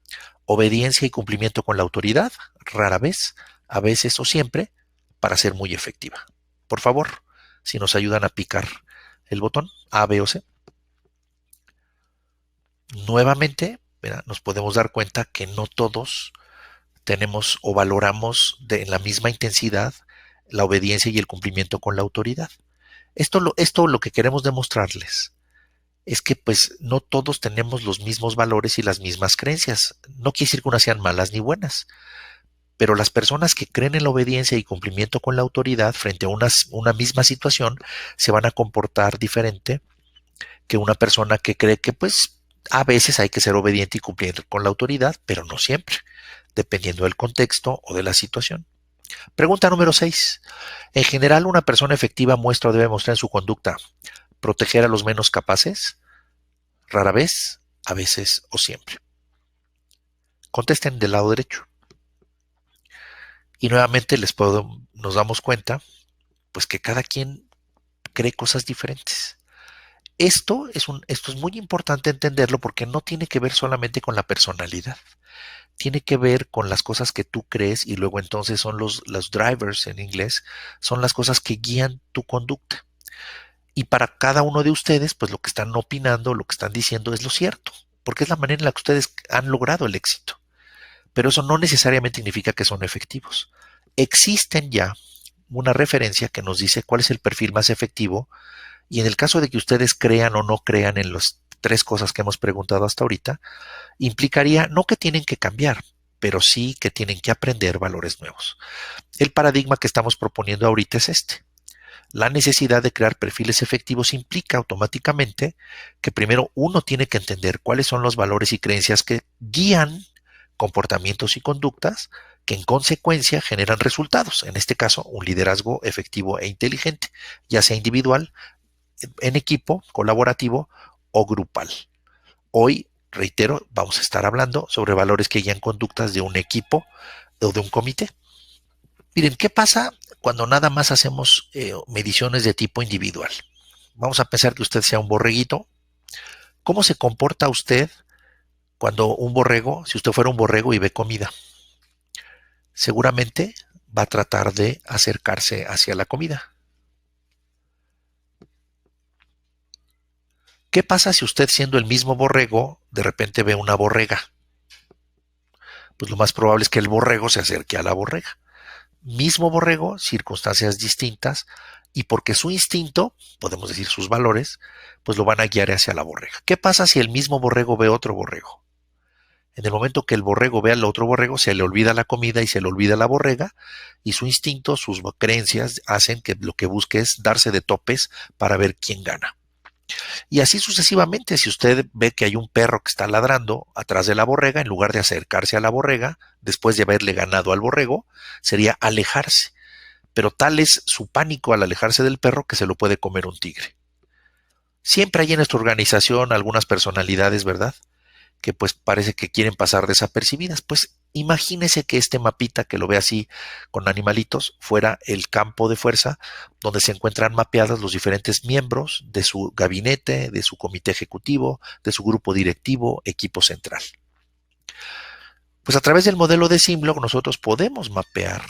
obediencia y cumplimiento con la autoridad, rara vez, a veces o siempre, para ser muy efectiva. Por favor, si nos ayudan a picar el botón A, B o C. Nuevamente, ¿verdad? Nos podemos dar cuenta que no todos tenemos o valoramos en la misma intensidad la obediencia y el cumplimiento con la autoridad. Esto lo que queremos demostrarles es que pues no todos tenemos los mismos valores y las mismas creencias. No quiere decir que unas sean malas ni buenas, pero las personas que creen en la obediencia y cumplimiento con la autoridad frente a una misma situación se van a comportar diferente que una persona que cree que pues a veces hay que ser obediente y cumplir con la autoridad, pero no siempre, dependiendo del contexto o de la situación. Pregunta número 6. En general, una persona efectiva muestra o debe mostrar en su conducta proteger a los menos capaces, rara vez, a veces o siempre. Contesten del lado derecho. Y nuevamente nos damos cuenta pues que cada quien cree cosas diferentes. Esto es muy importante entenderlo porque no tiene que ver solamente con la personalidad. Tiene que ver con las cosas que tú crees y luego entonces son los drivers en inglés, son las cosas que guían tu conducta. Y para cada uno de ustedes, pues lo que están opinando, lo que están diciendo es lo cierto, porque es la manera en la que ustedes han logrado el éxito. Pero eso no necesariamente significa que son efectivos. Existen ya una referencia que nos dice cuál es el perfil más efectivo y en el caso de que ustedes crean o no crean en las tres cosas que hemos preguntado hasta ahorita, implicaría no que tienen que cambiar, pero sí que tienen que aprender valores nuevos. El paradigma que estamos proponiendo ahorita es este. La necesidad de crear perfiles efectivos implica automáticamente que primero uno tiene que entender cuáles son los valores y creencias que guían comportamientos y conductas que en consecuencia generan resultados, en este caso un liderazgo efectivo e inteligente, ya sea individual, en equipo, colaborativo o grupal. Hoy, reitero, vamos a estar hablando sobre valores que guían conductas de un equipo o de un comité. Miren, ¿qué pasa cuando nada más hacemos mediciones de tipo individual? Vamos a pensar que usted sea un borreguito. ¿Cómo se comporta usted cuando un borrego, si usted fuera un borrego y ve comida? Seguramente va a tratar de acercarse hacia la comida. ¿Qué pasa si usted, siendo el mismo borrego, de repente ve una borrega? Pues lo más probable es que el borrego se acerque a la borrega. Mismo borrego, circunstancias distintas, y porque su instinto, podemos decir sus valores, pues lo van a guiar hacia la borrega. ¿Qué pasa si el mismo borrego ve otro borrego? En el momento que el borrego ve al otro borrego, se le olvida la comida y se le olvida la borrega, y su instinto, sus creencias hacen que lo que busque es darse de topes para ver quién gana. Y así sucesivamente, si usted ve que hay un perro que está ladrando atrás de la borrega, en lugar de acercarse a la borrega, después de haberle ganado al borrego, sería alejarse. Pero tal es su pánico al alejarse del perro que se lo puede comer un tigre. Siempre hay en nuestra organización algunas personalidades, ¿verdad?, que pues parece que quieren pasar desapercibidas. Pues imagínese que este mapita, que lo ve así con animalitos, fuera el campo de fuerza donde se encuentran mapeados los diferentes miembros de su gabinete, de su comité ejecutivo, de su grupo directivo, equipo central. Pues a través del modelo de Simlog nosotros podemos mapear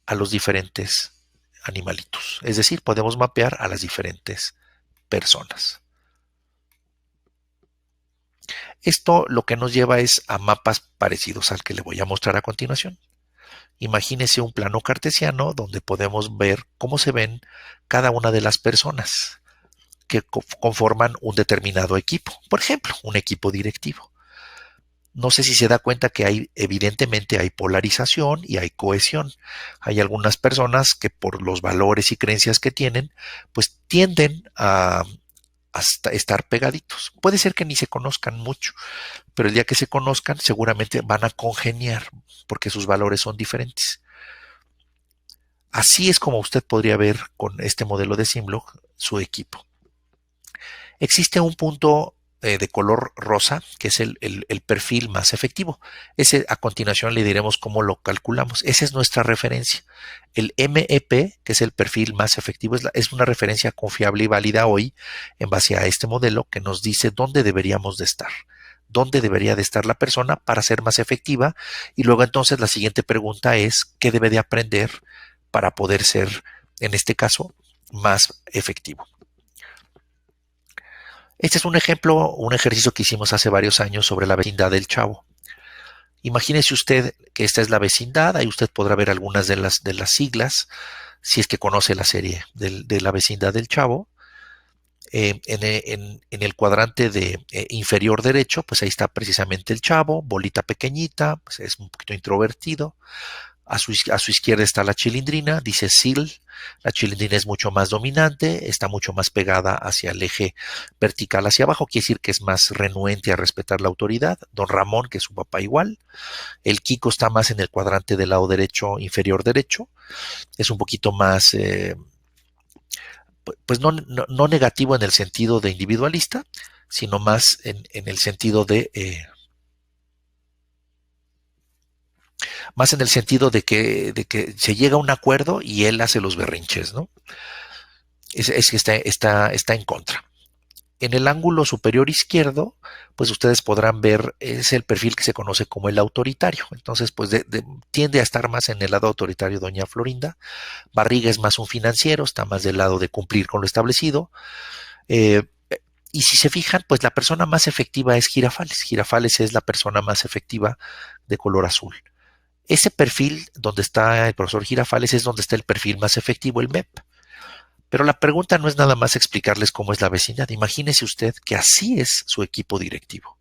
a los diferentes animalitos, es decir, podemos mapear a las diferentes personas. Esto lo que nos lleva es a mapas parecidos al que le voy a mostrar a continuación. Imagínese un plano cartesiano donde podemos ver cómo se ven cada una de las personas que conforman un determinado equipo. Por ejemplo, un equipo directivo. No sé si se da cuenta que evidentemente hay polarización y hay cohesión. Hay algunas personas que por los valores y creencias que tienen, pues tienden a hasta estar pegaditos. Puede ser que ni se conozcan mucho, pero el día que se conozcan seguramente van a congeniar porque sus valores son diferentes. Así es como usted podría ver con este modelo de Simlog su equipo. Existe un punto de color rosa, que es el perfil más efectivo. Ese a continuación le diremos cómo lo calculamos. Esa es nuestra referencia. El MEP, que es el perfil más efectivo, es una referencia confiable y válida hoy en base a este modelo que nos dice dónde deberíamos de estar, dónde debería de estar la persona para ser más efectiva. Y luego entonces la siguiente pregunta es, ¿qué debe de aprender para poder ser, en este caso, más efectivo? Este es un ejemplo, un ejercicio que hicimos hace varios años sobre la vecindad del Chavo. Imagínese usted que esta es la vecindad, ahí usted podrá ver algunas de las siglas, si es que conoce la serie de la vecindad del Chavo. En el cuadrante de inferior derecho, pues ahí está precisamente el Chavo, bolita pequeñita, pues es un poquito introvertido. A su izquierda está la Chilindrina, dice Sil. La Chilindrina es mucho más dominante, está mucho más pegada hacia el eje vertical hacia abajo, quiere decir que es más renuente a respetar la autoridad. Don Ramón, que es su papá, igual. El Kiko está más en el cuadrante del lado derecho, inferior derecho, es un poquito más, pues no negativo en el sentido de individualista, sino más en el sentido más en el sentido de que se llega a un acuerdo y él hace los berrinches, ¿no? Es que está en contra. En el ángulo superior izquierdo, pues ustedes podrán ver, es el perfil que se conoce como el autoritario. Entonces, pues tiende a estar más en el lado autoritario doña Florinda. Barriga es más un financiero, está más del lado de cumplir con lo establecido. Eh, y si se fijan, pues la persona más efectiva es Girafales. Girafales es la persona más efectiva de color azul. Ese perfil donde está el profesor Girafales es donde está el perfil más efectivo, el MEP. Pero la pregunta no es nada más explicarles cómo es la vecindad. Imagínese usted que así es su equipo directivo.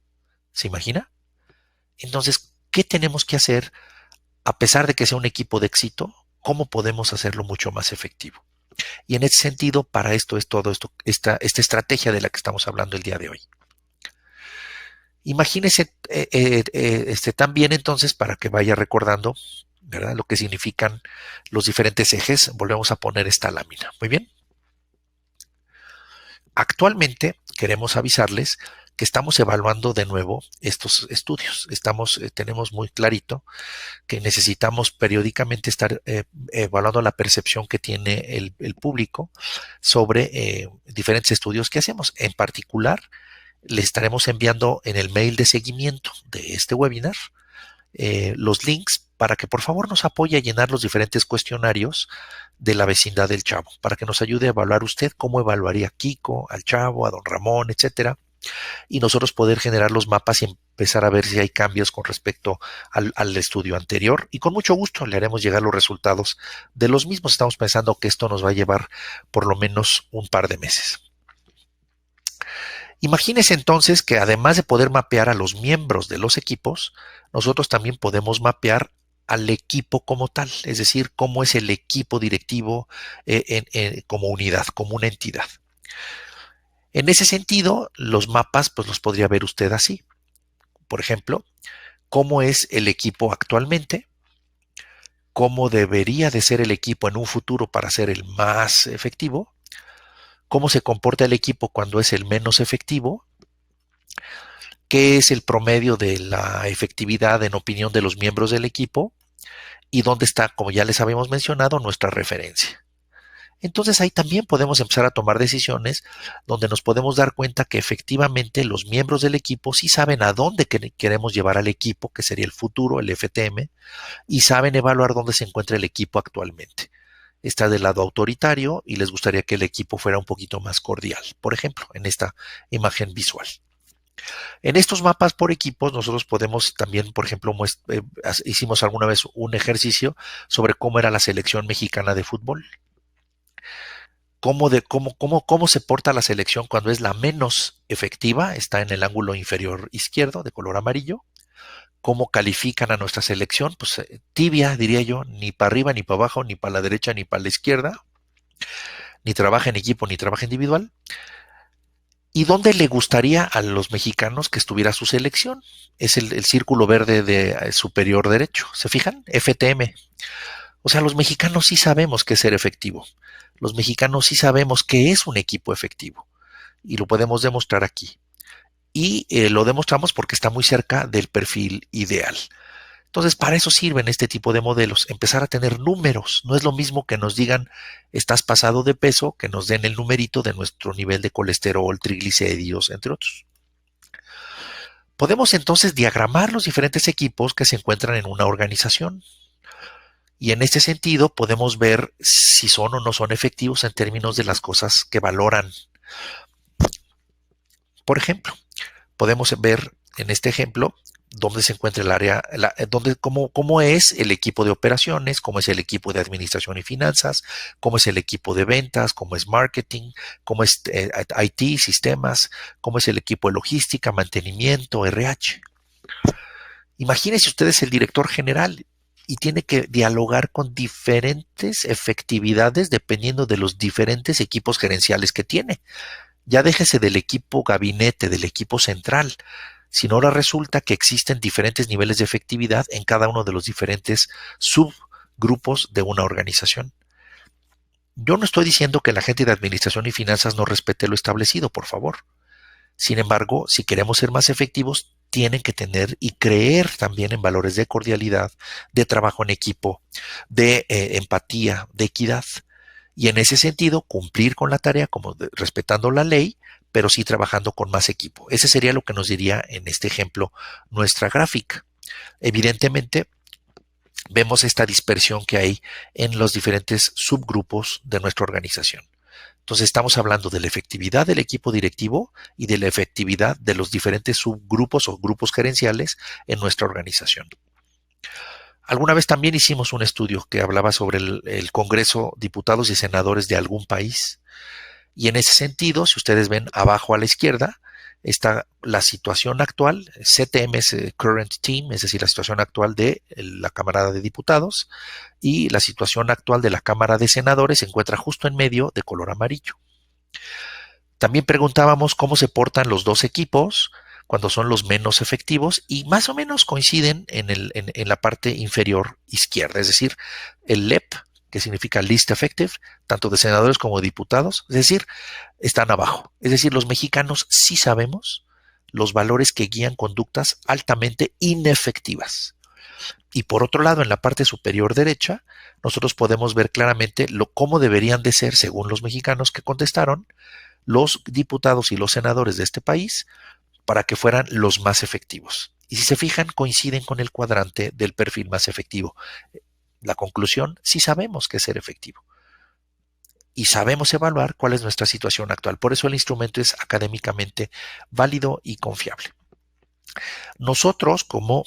¿Se imagina? Entonces, ¿qué tenemos que hacer a pesar de que sea un equipo de éxito? ¿Cómo podemos hacerlo mucho más efectivo? Y en ese sentido, para esto es todo esto, esta estrategia de la que estamos hablando el día de hoy. Imagínese también entonces, para que vaya recordando, ¿verdad?, lo que significan los diferentes ejes. Volvemos a poner esta lámina. Muy bien. Actualmente queremos avisarles que estamos evaluando de nuevo estos estudios. Tenemos muy clarito que necesitamos periódicamente estar evaluando la percepción que tiene el público sobre diferentes estudios que hacemos. En particular, le estaremos enviando en el mail de seguimiento de este webinar los links para que por favor nos apoye a llenar los diferentes cuestionarios de la vecindad del Chavo, para que nos ayude a evaluar usted cómo evaluaría a Kiko, al Chavo, a Don Ramón, etcétera, y nosotros poder generar los mapas y empezar a ver si hay cambios con respecto al estudio anterior, y con mucho gusto le haremos llegar los resultados de los mismos. Estamos pensando que esto nos va a llevar por lo menos un par de meses. Imagínese entonces que además de poder mapear a los miembros de los equipos, nosotros también podemos mapear al equipo como tal, es decir, cómo es el equipo directivo como unidad, como una entidad. En ese sentido, los mapas pues los podría ver usted así. Por ejemplo, cómo es el equipo actualmente, cómo debería de ser el equipo en un futuro para ser el más efectivo, cómo se comporta el equipo cuando es el menos efectivo, qué es el promedio de la efectividad en opinión de los miembros del equipo y dónde está, como ya les habíamos mencionado, nuestra referencia. Entonces ahí también podemos empezar a tomar decisiones donde nos podemos dar cuenta que efectivamente los miembros del equipo sí saben a dónde queremos llevar al equipo, que sería el futuro, el FTM, y saben evaluar dónde se encuentra el equipo actualmente. Está del lado autoritario y les gustaría que el equipo fuera un poquito más cordial, por ejemplo, en esta imagen visual. En estos mapas por equipos nosotros podemos también, por ejemplo, hicimos alguna vez un ejercicio sobre cómo era la selección mexicana de fútbol. Cómo se porta la selección cuando es la menos efectiva, está en el ángulo inferior izquierdo de color amarillo. Cómo califican a nuestra selección, pues tibia, diría yo, ni para arriba, ni para abajo, ni para la derecha, ni para la izquierda, ni trabaja en equipo, ni trabaja individual. ¿Y dónde le gustaría a los mexicanos que estuviera su selección? Es el círculo verde de superior derecho. ¿Se fijan? FTM. O sea, los mexicanos sí sabemos qué es ser efectivo. Los mexicanos sí sabemos qué es un equipo efectivo. Y lo podemos demostrar aquí. y lo demostramos porque está muy cerca del perfil ideal. Entonces, para eso sirven este tipo de modelos, empezar a tener números. No es lo mismo que nos digan estás pasado de peso, que nos den el numerito de nuestro nivel de colesterol, triglicéridos, entre otros. Podemos entonces diagramar los diferentes equipos que se encuentran en una organización. Y en este sentido podemos ver si son o no son efectivos en términos de las cosas que valoran. Por ejemplo, podemos ver en este ejemplo dónde se encuentra el área, cómo es el equipo de operaciones, cómo es el equipo de administración y finanzas, cómo es el equipo de ventas, cómo es marketing, cómo es IT, sistemas, cómo es el equipo de logística, mantenimiento, RH. Imagínense ustedes el director general y tiene que dialogar con diferentes efectividades dependiendo de los diferentes equipos gerenciales que tiene. Ya déjese del equipo gabinete, del equipo central, sino ahora resulta que existen diferentes niveles de efectividad en cada uno de los diferentes subgrupos de una organización. Yo no estoy diciendo que la gente de administración y finanzas no respete lo establecido, por favor. Sin embargo, si queremos ser más efectivos, tienen que tener y creer también en valores de cordialidad, de trabajo en equipo, de empatía, de equidad. Y en ese sentido, cumplir con la tarea como respetando la ley, pero sí trabajando con más equipo. Ese sería lo que nos diría en este ejemplo nuestra gráfica. Evidentemente, vemos esta dispersión que hay en los diferentes subgrupos de nuestra organización. Entonces estamos hablando de la efectividad del equipo directivo y de la efectividad de los diferentes subgrupos o grupos gerenciales en nuestra organización. Alguna vez también hicimos un estudio que hablaba sobre el Congreso, diputados y senadores de algún país. Y en ese sentido, si ustedes ven abajo a la izquierda, está la situación actual, CTM es Current Team, es decir, la situación actual de la Cámara de Diputados, y la situación actual de la Cámara de Senadores se encuentra justo en medio de color amarillo. También preguntábamos cómo se portan los dos equipos cuando son los menos efectivos y más o menos coinciden en la parte inferior izquierda, es decir, el LEP, que significa Least Effective, tanto de senadores como de diputados, es decir, están abajo. Es decir, los mexicanos sí sabemos los valores que guían conductas altamente inefectivas. Y por otro lado, en la parte superior derecha, nosotros podemos ver claramente cómo deberían de ser, según los mexicanos que contestaron, los diputados y los senadores de este país para que fueran los más efectivos. Y si se fijan, coinciden con el cuadrante del perfil más efectivo. La conclusión, sí sabemos qué es ser efectivo. Y sabemos evaluar cuál es nuestra situación actual. Por eso el instrumento es académicamente válido y confiable. Nosotros, como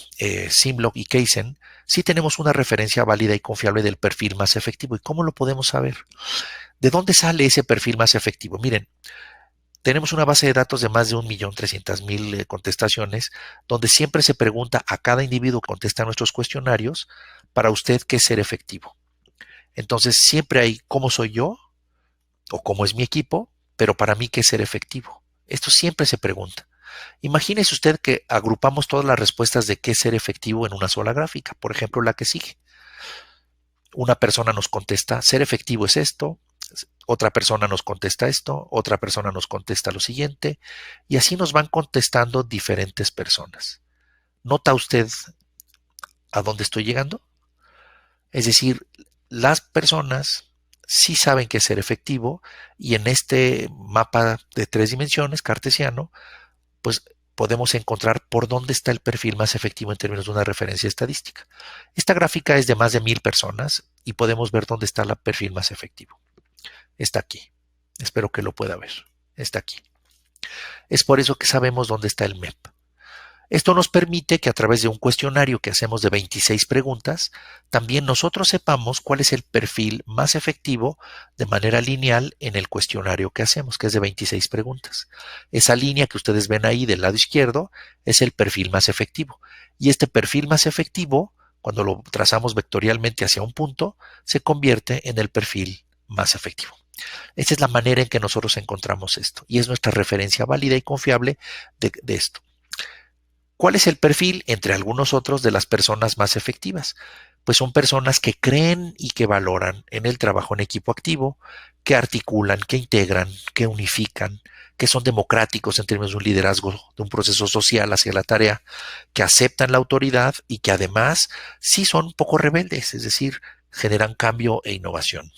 Simlock y Kaizen, sí tenemos una referencia válida y confiable del perfil más efectivo. ¿Y cómo lo podemos saber? ¿De dónde sale ese perfil más efectivo? Miren, tenemos una base de datos de más de 1.300.000 contestaciones, donde siempre se pregunta a cada individuo que contesta nuestros cuestionarios, para usted, ¿qué es ser efectivo? Entonces, siempre hay cómo soy yo o cómo es mi equipo, pero para mí, ¿qué es ser efectivo? Esto siempre se pregunta. Imagínese usted que agrupamos todas las respuestas de qué es ser efectivo en una sola gráfica, por ejemplo, la que sigue. Una persona nos contesta, ser efectivo es esto, otra persona nos contesta esto, otra persona nos contesta lo siguiente, y así nos van contestando diferentes personas. ¿Nota usted a dónde estoy llegando? Es decir, las personas sí saben qué es ser efectivo, y en este mapa de 3 dimensiones cartesiano, pues podemos encontrar por dónde está el perfil más efectivo en términos de una referencia estadística. Esta gráfica es de más de 1,000 personas y podemos ver dónde está el perfil más efectivo. Está aquí. Espero que lo pueda ver. Está aquí. Es por eso que sabemos dónde está el MEP. Esto nos permite que a través de un cuestionario que hacemos de 26 preguntas, también nosotros sepamos cuál es el perfil más efectivo de manera lineal en el cuestionario que hacemos, que es de 26 preguntas. Esa línea que ustedes ven ahí del lado izquierdo es el perfil más efectivo. Y este perfil más efectivo, cuando lo trazamos vectorialmente hacia un punto, se convierte en el perfil más efectivo. Esta es la manera en que nosotros encontramos esto y es nuestra referencia válida y confiable de esto. ¿Cuál es el perfil, entre algunos otros, de las personas más efectivas? pues son personas que creen y que valoran en el trabajo en equipo activo, que articulan, que integran, que unifican, que son democráticos en términos de un liderazgo, de un proceso social hacia la tarea, que aceptan la autoridad y que además sí son poco rebeldes, es decir, generan cambio e innovación.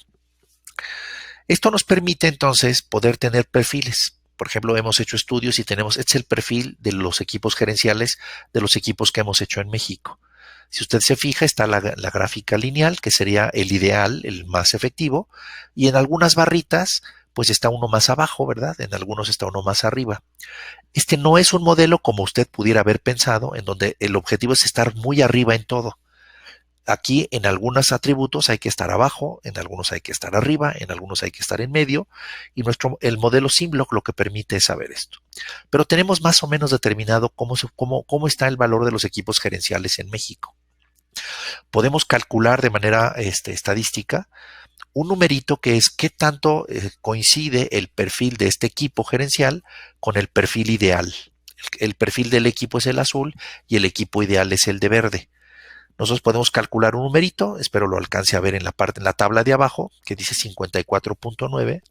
Esto nos permite entonces poder tener perfiles. Por ejemplo, hemos hecho estudios y tenemos, este es el perfil de los equipos gerenciales de los equipos que hemos hecho en México. Si usted se fija, está la gráfica lineal, que sería el ideal, el más efectivo, y en algunas barritas, pues está uno más abajo, ¿verdad? En algunos está uno más arriba. Este no es un modelo como usted pudiera haber pensado, en donde el objetivo es estar muy arriba en todo. Aquí en algunos atributos hay que estar abajo, en algunos hay que estar arriba, en algunos hay que estar en medio, y el modelo Symblock lo que permite es saber esto. Pero tenemos más o menos determinado cómo está el valor de los equipos gerenciales en México. Podemos calcular de manera estadística un numerito que es qué tanto coincide el perfil de este equipo gerencial con el perfil ideal. El perfil del equipo es el azul y el equipo ideal es el de verde. Nosotros podemos calcular un numerito, espero lo alcance a ver en la tabla de abajo, que dice 54.9.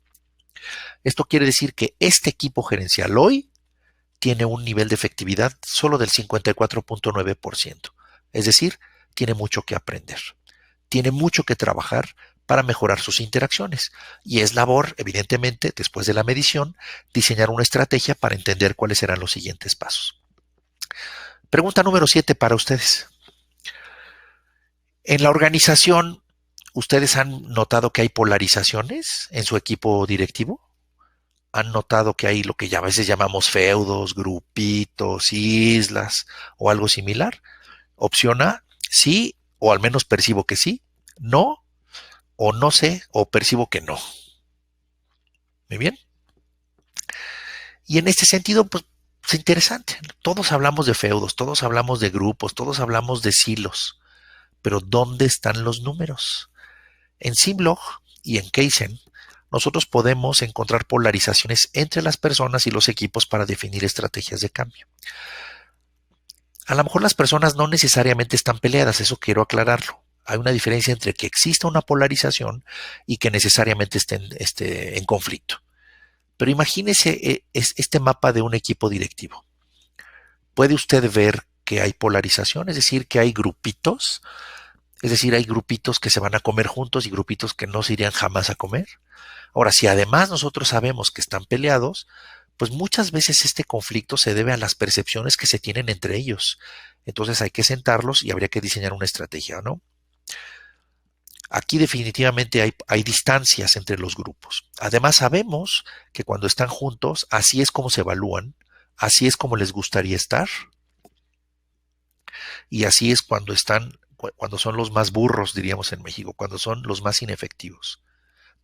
Esto quiere decir que este equipo gerencial hoy tiene un nivel de efectividad solo del 54.9%. Es decir, tiene mucho que aprender, tiene mucho que trabajar para mejorar sus interacciones. Y es labor, evidentemente, después de la medición, diseñar una estrategia para entender cuáles serán los siguientes pasos. Pregunta número 7 para ustedes. En la organización, ¿ustedes han notado que hay polarizaciones en su equipo directivo? ¿Han notado que hay lo que ya a veces llamamos feudos, grupitos, islas o algo similar? Opción A, sí, o al menos percibo que sí. No, o no sé, o percibo que no. Muy bien. Y en este sentido, pues es interesante. Todos hablamos de feudos, todos hablamos de grupos, todos hablamos de silos. Pero ¿dónde están los números? En Symblock y en Kaizen, nosotros podemos encontrar polarizaciones entre las personas y los equipos para definir estrategias de cambio. A lo mejor las personas no necesariamente están peleadas, eso quiero aclararlo. Hay una diferencia entre que exista una polarización y que necesariamente estén en conflicto. Pero imagínese este mapa de un equipo directivo. ¿Puede usted ver que hay polarización? Es decir, que hay grupitos. Es decir, hay grupitos que se van a comer juntos y grupitos que no se irían jamás a comer. Ahora, si además nosotros sabemos que están peleados, pues muchas veces este conflicto se debe a las percepciones que se tienen entre ellos. Entonces hay que sentarlos y habría que diseñar una estrategia, ¿no? Aquí definitivamente hay distancias entre los grupos. Además sabemos que cuando están juntos, así es como se evalúan, así es como les gustaría estar, y así es cuando son los más burros, diríamos en México, cuando son los más inefectivos.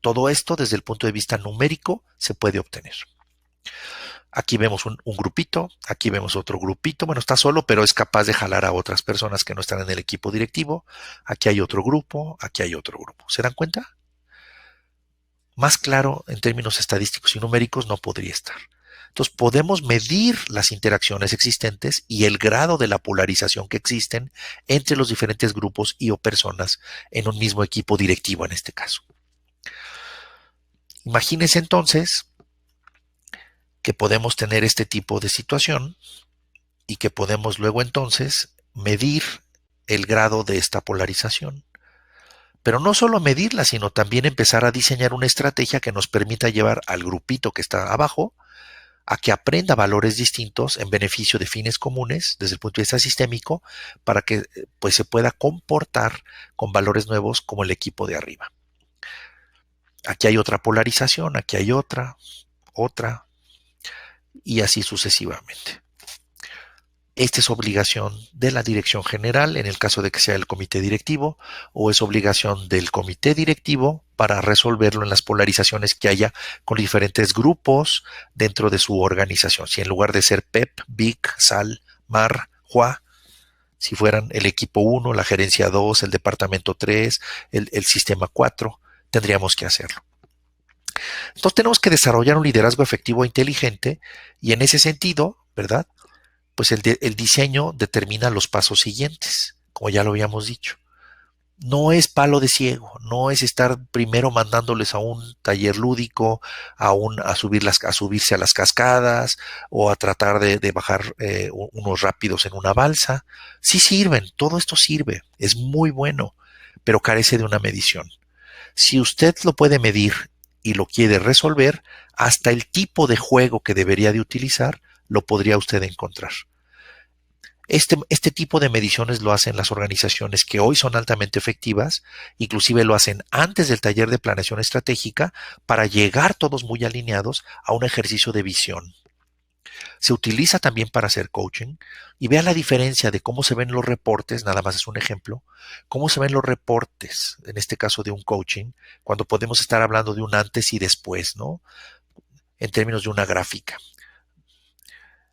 Todo esto desde el punto de vista numérico se puede obtener. Aquí vemos un grupito, aquí vemos otro grupito, bueno, está solo, pero es capaz de jalar a otras personas que no están en el equipo directivo. Aquí hay otro grupo, aquí hay otro grupo. ¿Se dan cuenta? Más claro en términos estadísticos y numéricos no podría estar. Entonces podemos medir las interacciones existentes y el grado de la polarización que existen entre los diferentes grupos y o personas en un mismo equipo directivo en este caso. Imagínense entonces que podemos tener este tipo de situación y que podemos luego entonces medir el grado de esta polarización. Pero no solo medirla, sino también empezar a diseñar una estrategia que nos permita llevar al grupito que está abajo a que aprenda valores distintos en beneficio de fines comunes desde el punto de vista sistémico para que pues se pueda comportar con valores nuevos como el equipo de arriba. Aquí hay otra polarización, aquí hay otra, y así sucesivamente. Esta es obligación de la dirección general en el caso de que sea el comité directivo, o es obligación del comité directivo para resolverlo en las polarizaciones que haya con diferentes grupos dentro de su organización. Si en lugar de ser PEP, BIC, SAL, MAR, JUA, si fueran el equipo 1, la gerencia 2, el departamento 3, el sistema 4, tendríamos que hacerlo. Entonces tenemos que desarrollar un liderazgo efectivo e inteligente y en ese sentido, ¿verdad? Pues el diseño determina los pasos siguientes, como ya lo habíamos dicho. No es palo de ciego, no es estar primero mandándoles a un taller lúdico, a subirse a las cascadas o a tratar de bajar unos rápidos en una balsa. Sí sirven, todo esto sirve, es muy bueno, pero carece de una medición. Si usted lo puede medir y lo quiere resolver, hasta el tipo de juego que debería de utilizar lo podría usted encontrar. Este tipo de mediciones lo hacen las organizaciones que hoy son altamente efectivas, inclusive lo hacen antes del taller de planeación estratégica para llegar todos muy alineados a un ejercicio de visión. Se utiliza también para hacer coaching y vea la diferencia de cómo se ven los reportes, nada más es un ejemplo, cómo se ven los reportes, en este caso de un coaching, cuando podemos estar hablando de un antes y después, ¿no? En términos de una gráfica.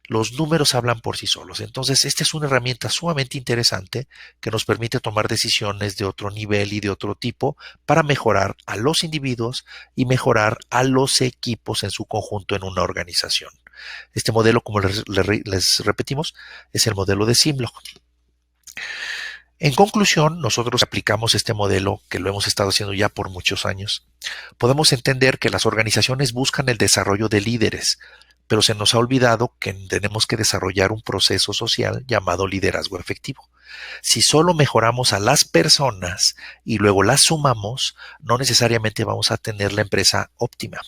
Los números hablan por sí solos. Entonces, esta es una herramienta sumamente interesante que nos permite tomar decisiones de otro nivel y de otro tipo para mejorar a los individuos y mejorar a los equipos en su conjunto en una organización. Este modelo, como les repetimos, es el modelo de Simlog. En conclusión, nosotros aplicamos este modelo que lo hemos estado haciendo ya por muchos años. Podemos entender que las organizaciones buscan el desarrollo de líderes, pero se nos ha olvidado que tenemos que desarrollar un proceso social llamado liderazgo efectivo. Si solo mejoramos a las personas y luego las sumamos, no necesariamente vamos a tener la empresa óptima.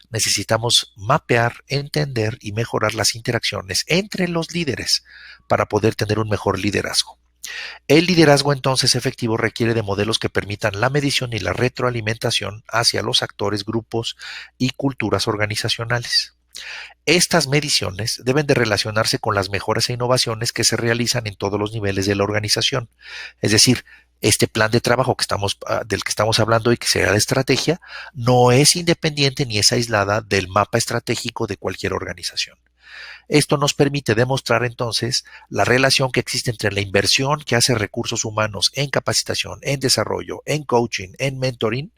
Necesitamos mapear, entender y mejorar las interacciones entre los líderes para poder tener un mejor liderazgo. El liderazgo entonces efectivo requiere de modelos que permitan la medición y la retroalimentación hacia los actores, grupos y culturas organizacionales. Estas mediciones deben de relacionarse con las mejoras e innovaciones que se realizan en todos los niveles de la organización. Es decir, este plan de trabajo del que estamos hablando y que será la estrategia no es independiente ni es aislada del mapa estratégico de cualquier organización. Esto nos permite demostrar entonces la relación que existe entre la inversión que hace recursos humanos en capacitación, en desarrollo, en coaching, en mentoring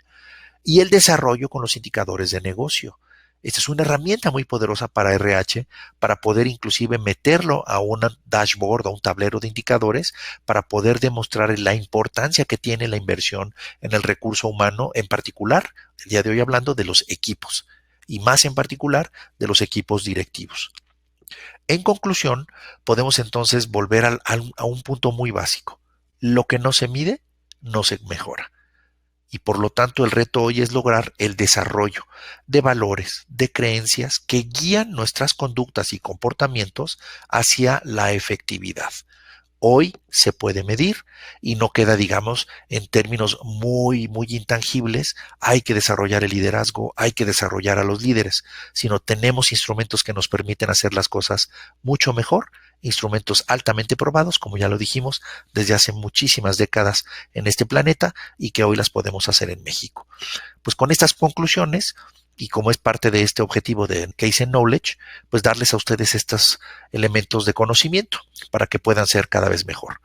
y el desarrollo con los indicadores de negocio. Esta es una herramienta muy poderosa para RH, para poder inclusive meterlo a un dashboard, a un tablero de indicadores, para poder demostrar la importancia que tiene la inversión en el recurso humano, en particular, el día de hoy hablando de los equipos, y más en particular de los equipos directivos. En conclusión, podemos entonces volver a un punto muy básico. Lo que no se mide, no se mejora. Y por lo tanto el reto hoy es lograr el desarrollo de valores, de creencias que guían nuestras conductas y comportamientos hacia la efectividad. Hoy se puede medir y no queda, digamos, en términos muy intangibles, hay que desarrollar el liderazgo, hay que desarrollar a los líderes, sino tenemos instrumentos que nos permiten hacer las cosas mucho mejor, instrumentos altamente probados, como ya lo dijimos, desde hace muchísimas décadas en este planeta y que hoy las podemos hacer en México. Pues con estas conclusiones, y como es parte de este objetivo de Case and Knowledge, pues darles a ustedes estos elementos de conocimiento para que puedan ser cada vez mejor.